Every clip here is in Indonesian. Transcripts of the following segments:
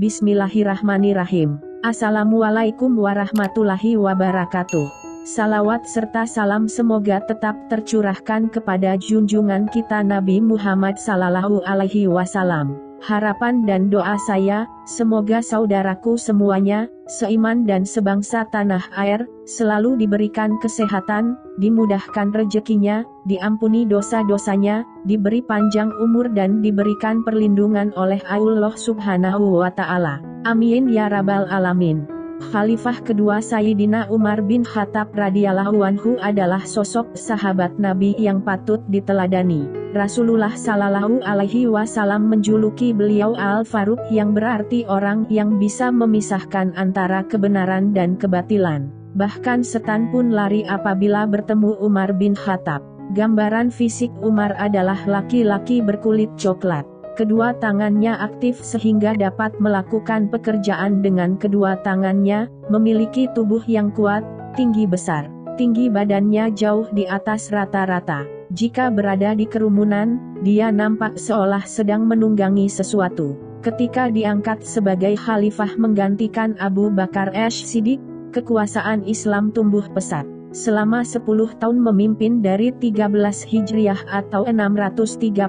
Bismillahirrahmanirrahim. Assalamualaikum warahmatullahi wabarakatuh. Salawat serta salam semoga tetap tercurahkan kepada junjungan kita Nabi Muhammad Sallallahu Alaihi Wasallam. Harapan dan doa saya, semoga saudaraku semuanya, seiman dan sebangsa tanah air, selalu diberikan kesehatan, dimudahkan rezekinya, diampuni dosa-dosanya, diberi panjang umur dan diberikan perlindungan oleh Allah Subhanahu wa Ta'ala. Amin ya Rabbal Alamin. Khalifah kedua Sayyidina Umar bin Khattab radhiyallahu anhu adalah sosok sahabat Nabi yang patut diteladani. Rasulullah Sallallahu Alaihi Wasallam menjuluki beliau Al-Faruq, yang berarti orang yang bisa memisahkan antara kebenaran dan kebatilan. Bahkan setan pun lari apabila bertemu Umar bin Khattab. Gambaran fisik Umar adalah laki-laki berkulit coklat. Kedua tangannya aktif sehingga dapat melakukan pekerjaan dengan kedua tangannya, memiliki tubuh yang kuat, tinggi besar. Tinggi badannya jauh di atas rata-rata. Jika berada di kerumunan, dia nampak seolah sedang menunggangi sesuatu. Ketika diangkat sebagai khalifah menggantikan Abu Bakar As-Siddiq, kekuasaan Islam tumbuh pesat. Selama 10 tahun memimpin dari 13 Hijriah atau 634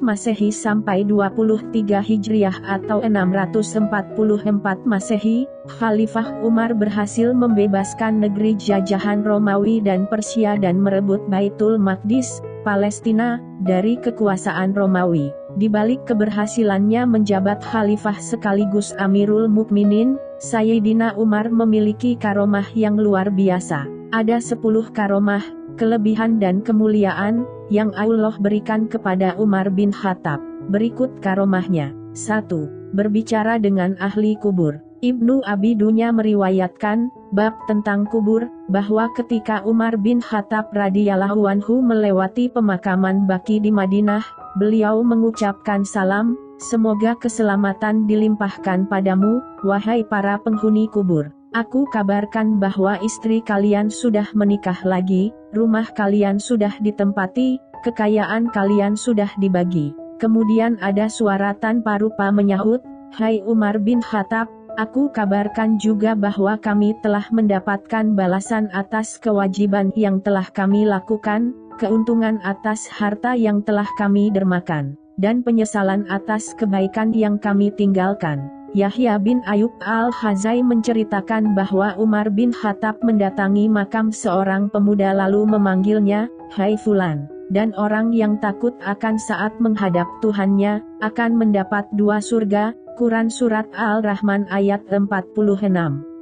Masehi sampai 23 Hijriah atau 644 Masehi, Khalifah Umar berhasil membebaskan negeri jajahan Romawi dan Persia dan merebut Baitul Maqdis, Palestina, dari kekuasaan Romawi. Di balik keberhasilannya menjabat khalifah sekaligus Amirul Mukminin, Sayyidina Umar memiliki karomah yang luar biasa. Ada 10 karomah, kelebihan dan kemuliaan, yang Allah berikan kepada Umar bin Khattab. Berikut karomahnya. 1. Berbicara dengan ahli kubur. Ibnu Abi Dunya meriwayatkan, bab tentang kubur, bahwa ketika Umar bin Khattab radhiyallahu anhu melewati pemakaman Baqi di Madinah, beliau mengucapkan salam, semoga keselamatan dilimpahkan padamu, wahai para penghuni kubur. Aku kabarkan bahwa istri kalian sudah menikah lagi, rumah kalian sudah ditempati, kekayaan kalian sudah dibagi. Kemudian ada suara tanpa rupa menyahut, hai Umar bin Khattab, aku kabarkan juga bahwa kami telah mendapatkan balasan atas kewajiban yang telah kami lakukan, keuntungan atas harta yang telah kami dermakan, dan penyesalan atas kebaikan yang kami tinggalkan. Yahya bin Ayub al-Hazai menceritakan bahwa Umar bin Khattab mendatangi makam seorang pemuda lalu memanggilnya, hai Fulan, dan orang yang takut akan saat menghadap Tuhannya, akan mendapat 2 surga, Quran Surat Al-Rahman ayat 46.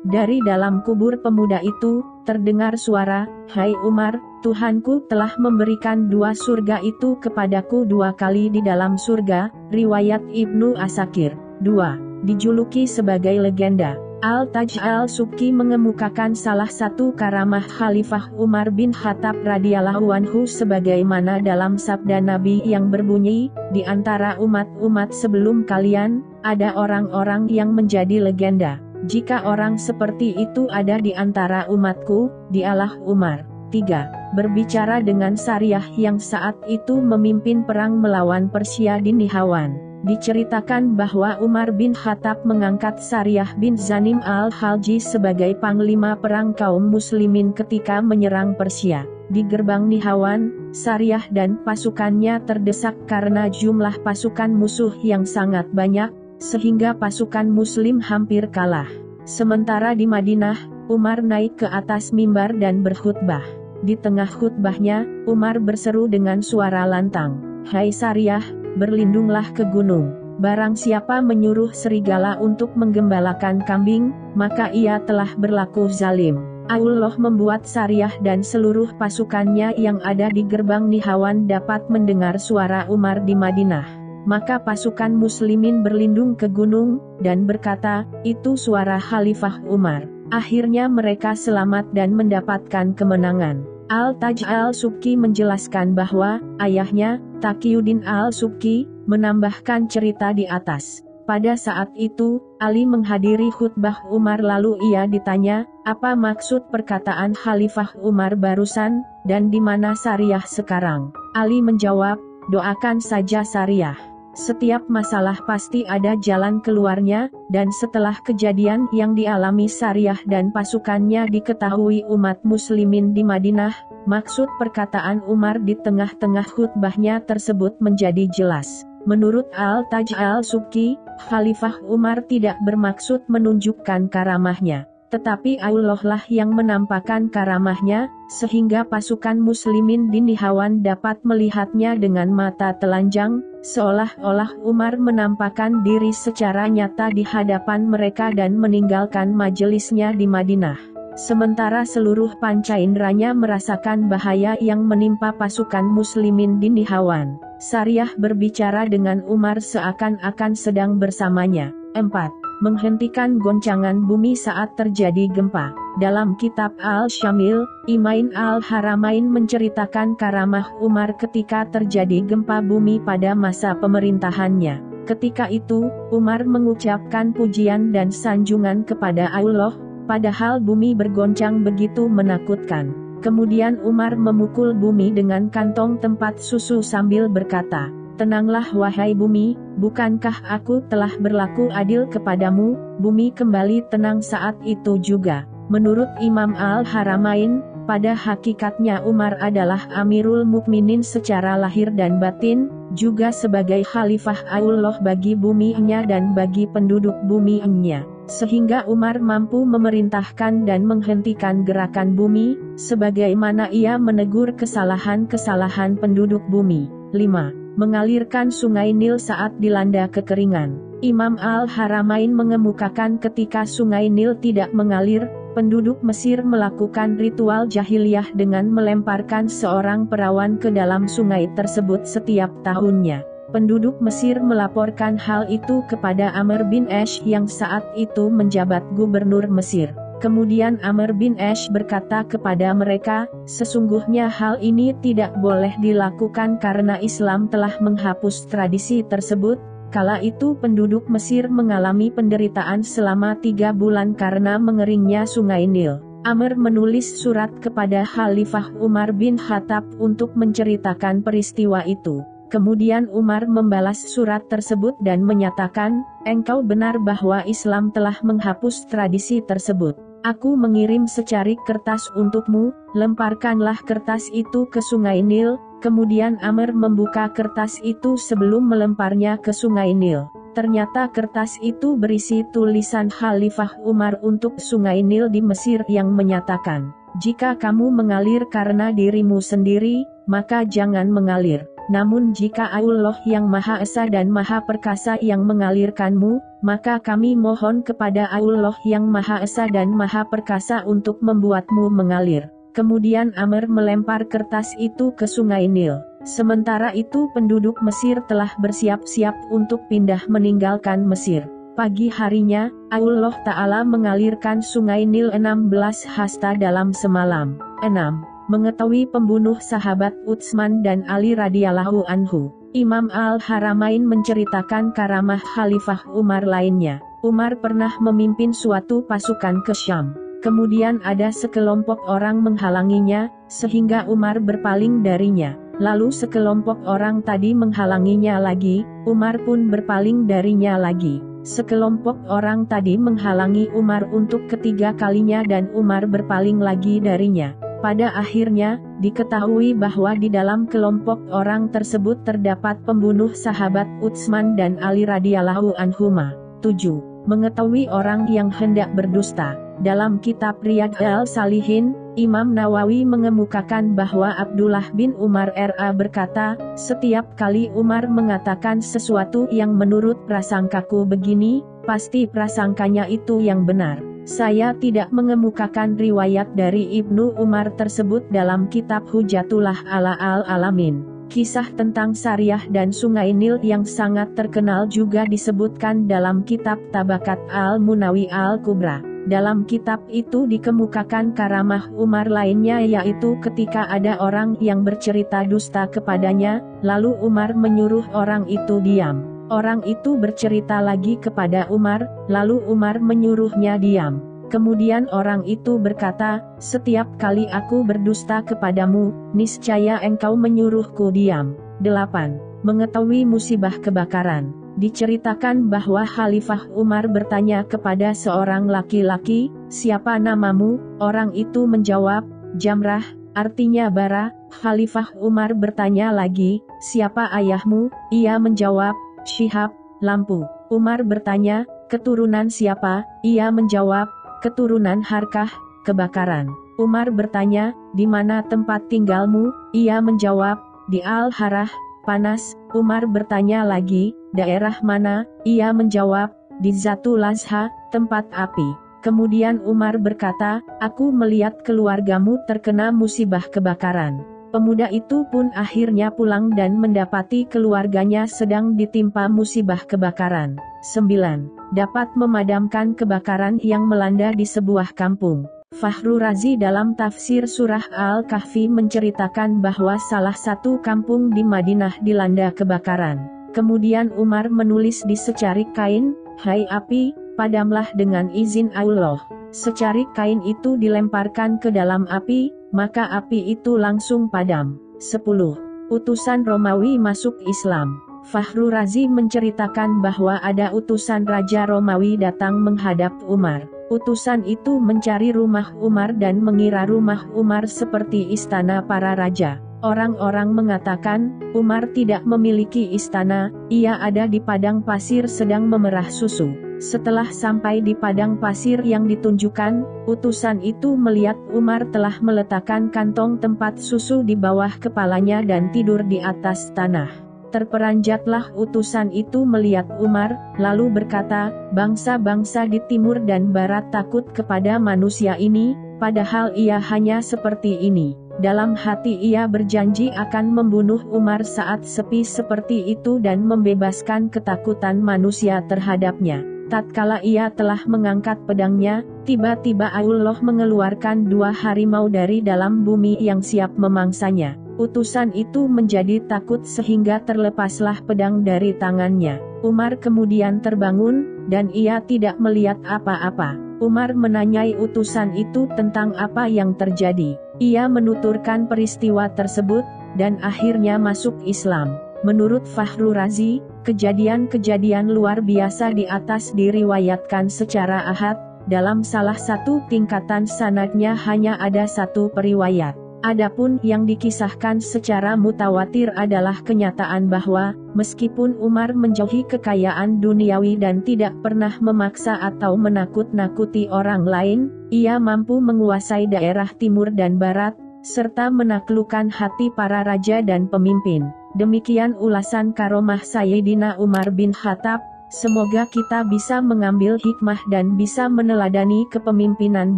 Dari dalam kubur pemuda itu, terdengar suara, hai Umar, Tuhanku telah memberikan 2 surga itu kepadaku 2 kali di dalam surga, riwayat Ibnu Asakir. 2. Dijuluki sebagai legenda. Al-Taj al-Subki mengemukakan salah satu karamah Khalifah Umar bin Khattab radhiyallahu anhu sebagaimana dalam sabda Nabi yang berbunyi, di antara umat-umat sebelum kalian, ada orang-orang yang menjadi legenda. Jika orang seperti itu ada di antara umatku, dialah Umar. 3. Berbicara dengan Sariyah yang saat itu memimpin perang melawan Persia di Nihawan. Diceritakan bahwa Umar bin Khattab mengangkat Sariyah bin Zanim al-Halji sebagai panglima perang kaum muslimin ketika menyerang Persia. Di gerbang Nihawan, Sariyah dan pasukannya terdesak karena jumlah pasukan musuh yang sangat banyak, sehingga pasukan muslim hampir kalah. Sementara di Madinah, Umar naik ke atas mimbar dan berkhutbah. Di tengah khutbahnya, Umar berseru dengan suara lantang, hai Sariyah, berlindunglah ke gunung. Barang siapa menyuruh serigala untuk menggembalakan kambing, maka ia telah berlaku zalim. Allah membuat Sariyah dan seluruh pasukannya yang ada di gerbang Nihawan dapat mendengar suara Umar di Madinah. Maka pasukan muslimin berlindung ke gunung, dan berkata, itu suara Khalifah Umar. Akhirnya mereka selamat dan mendapatkan kemenangan. Al-Taj al-Subki menjelaskan bahwa, ayahnya, Taqiyuddin al-Subki, menambahkan cerita di atas. Pada saat itu, Ali menghadiri khutbah Umar lalu ia ditanya, apa maksud perkataan Khalifah Umar barusan, dan di mana Sariyah sekarang? Ali menjawab, doakan saja Sariyah. Setiap masalah pasti ada jalan keluarnya, dan setelah kejadian yang dialami Sariyah dan pasukannya diketahui umat muslimin di Madinah, maksud perkataan Umar di tengah-tengah khutbahnya tersebut menjadi jelas. Menurut Al-Taj Al-Subki, Khalifah Umar tidak bermaksud menunjukkan karamahnya, tetapi Allah lah yang menampakkan karamahnya, sehingga pasukan muslimin di Nihawan dapat melihatnya dengan mata telanjang, seolah-olah Umar menampakkan diri secara nyata di hadapan mereka dan meninggalkan majelisnya di Madinah. Sementara seluruh panca inderanya merasakan bahaya yang menimpa pasukan muslimin di Nihawan. Sariyah berbicara dengan Umar seakan-akan sedang bersamanya. 4. Menghentikan goncangan bumi saat terjadi gempa. Dalam kitab Al-Syamil, Imain Al-Haramain menceritakan karamah Umar ketika terjadi gempa bumi pada masa pemerintahannya. Ketika itu, Umar mengucapkan pujian dan sanjungan kepada Allah, padahal bumi bergoncang begitu menakutkan. Kemudian Umar memukul bumi dengan kantong tempat susu sambil berkata, "Tenanglah wahai bumi, bukankah aku telah berlaku adil kepadamu?" Bumi kembali tenang saat itu juga. Menurut Imam Al-Haramain, pada hakikatnya Umar adalah Amirul Mukminin secara lahir dan batin, juga sebagai Khalifah Allah bagi buminya dan bagi penduduk buminya. Sehingga Umar mampu memerintahkan dan menghentikan gerakan bumi, sebagaimana ia menegur kesalahan-kesalahan penduduk bumi. 5. Mengalirkan sungai Nil saat dilanda kekeringan. Imam Al-Haramain mengemukakan ketika sungai Nil tidak mengalir, penduduk Mesir melakukan ritual jahiliyah dengan melemparkan seorang perawan ke dalam sungai tersebut setiap tahunnya. Penduduk Mesir melaporkan hal itu kepada Amr bin Ash yang saat itu menjabat gubernur Mesir. Kemudian Amr bin Ash berkata kepada mereka, sesungguhnya hal ini tidak boleh dilakukan karena Islam telah menghapus tradisi tersebut. Kala itu penduduk Mesir mengalami penderitaan selama 3 bulan karena mengeringnya sungai Nil. Amr menulis surat kepada Khalifah Umar bin Khattab untuk menceritakan peristiwa itu. Kemudian Umar membalas surat tersebut dan menyatakan, "Engkau benar bahwa Islam telah menghapus tradisi tersebut. Aku mengirim secarik kertas untukmu, lemparkanlah kertas itu ke sungai Nil." Kemudian Amr membuka kertas itu sebelum melemparnya ke sungai Nil. Ternyata kertas itu berisi tulisan Khalifah Umar untuk sungai Nil di Mesir yang menyatakan, "Jika kamu mengalir karena dirimu sendiri, maka jangan mengalir. Namun jika Allah yang Maha Esa dan Maha Perkasa yang mengalirkanmu, maka kami mohon kepada Allah yang Maha Esa dan Maha Perkasa untuk membuatmu mengalir." Kemudian Amr melempar kertas itu ke sungai Nil. Sementara itu penduduk Mesir telah bersiap-siap untuk pindah meninggalkan Mesir. Pagi harinya, Allah Ta'ala mengalirkan sungai Nil 16 hasta dalam semalam. 6. Mengetahui pembunuh sahabat Utsman dan Ali radhiyallahu anhu. Imam Al-Haramain menceritakan karamah Khalifah Umar lainnya. Umar pernah memimpin suatu pasukan ke Syam. Kemudian ada sekelompok orang menghalanginya, sehingga Umar berpaling darinya. Lalu sekelompok orang tadi menghalanginya lagi, Umar pun berpaling darinya lagi. Sekelompok orang tadi menghalangi Umar untuk ketiga kalinya dan Umar berpaling lagi darinya. Pada akhirnya, diketahui bahwa di dalam kelompok orang tersebut terdapat pembunuh sahabat Utsman dan Ali radhiyallahu anhuma. 7. Mengetahui orang yang hendak berdusta. Dalam kitab Riyadh al-Salihin, Imam Nawawi mengemukakan bahwa Abdullah bin Umar R.A. berkata, "Setiap kali Umar mengatakan sesuatu yang menurut prasangkaku begini, pasti prasangkanya itu yang benar." Saya tidak mengemukakan riwayat dari Ibnu Umar tersebut dalam kitab Hujatullah ala al-Alamin. Kisah tentang Sariyah dan Sungai Nil yang sangat terkenal juga disebutkan dalam kitab Tabakat al-Munawi al-Kubra. Dalam kitab itu dikemukakan karamah Umar lainnya, yaitu ketika ada orang yang bercerita dusta kepadanya, lalu Umar menyuruh orang itu diam. Orang itu bercerita lagi kepada Umar, lalu Umar menyuruhnya diam. Kemudian orang itu berkata, "Setiap kali aku berdusta kepadamu, niscaya engkau menyuruhku diam." 8. mengetahui musibah kebakaran. Diceritakan bahwa Khalifah Umar bertanya kepada seorang laki-laki, "Siapa namamu?" Orang itu menjawab, "Jamrah," artinya bara. Khalifah Umar bertanya lagi, "Siapa ayahmu?" Ia menjawab, "Syihab," lampu. Umar bertanya, "Keturunan siapa?" Ia menjawab, "Keturunan Harkah," kebakaran. Umar bertanya, "Di mana tempat tinggalmu?" Ia menjawab, "Di Al-Harah," panas. Umar bertanya lagi, "Daerah mana?" Ia menjawab, "Di Zatul Azha, tempat api." Kemudian Umar berkata, "Aku melihat keluargamu terkena musibah kebakaran." Pemuda itu pun akhirnya pulang dan mendapati keluarganya sedang ditimpa musibah kebakaran. 9. Dapat memadamkan kebakaran yang melanda di sebuah kampung. Fahru Razi dalam tafsir surah Al-Kahfi menceritakan bahwa salah satu kampung di Madinah dilanda kebakaran. Kemudian Umar menulis di secarik kain, "Hai api, padamlah dengan izin Allah." Secarik kain itu dilemparkan ke dalam api, maka api itu langsung padam. 10. Utusan Romawi masuk Islam. Fahru Razi menceritakan bahwa ada utusan Raja Romawi datang menghadap Umar. Utusan itu mencari rumah Umar dan mengira rumah Umar seperti istana para raja. Orang-orang mengatakan, Umar tidak memiliki istana, ia ada di padang pasir sedang memerah susu. Setelah sampai di padang pasir yang ditunjukkan, utusan itu melihat Umar telah meletakkan kantong tempat susu di bawah kepalanya dan tidur di atas tanah. Terperanjatlah utusan itu melihat Umar, lalu berkata, "Bangsa-bangsa di timur dan barat takut kepada manusia ini, padahal ia hanya seperti ini." Dalam hati ia berjanji akan membunuh Umar saat sepi seperti itu dan membebaskan ketakutan manusia terhadapnya. Tatkala ia telah mengangkat pedangnya, tiba-tiba Allah mengeluarkan 2 harimau dari dalam bumi yang siap memangsanya. Utusan itu menjadi takut sehingga terlepaslah pedang dari tangannya. Umar kemudian terbangun, dan ia tidak melihat apa-apa. Umar menanyai utusan itu tentang apa yang terjadi. Ia menuturkan peristiwa tersebut, dan akhirnya masuk Islam. Menurut Fahru Razi, kejadian-kejadian luar biasa di atas diriwayatkan secara ahad, dalam salah satu tingkatan sanadnya hanya ada 1 periwayat. Adapun yang dikisahkan secara mutawatir adalah kenyataan bahwa, meskipun Umar menjauhi kekayaan duniawi dan tidak pernah memaksa atau menakut-nakuti orang lain, ia mampu menguasai daerah timur dan barat, serta menaklukkan hati para raja dan pemimpin. Demikian ulasan karomah Sayyidina Umar bin Khattab. Semoga kita bisa mengambil hikmah dan bisa meneladani kepemimpinan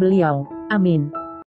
beliau. Amin.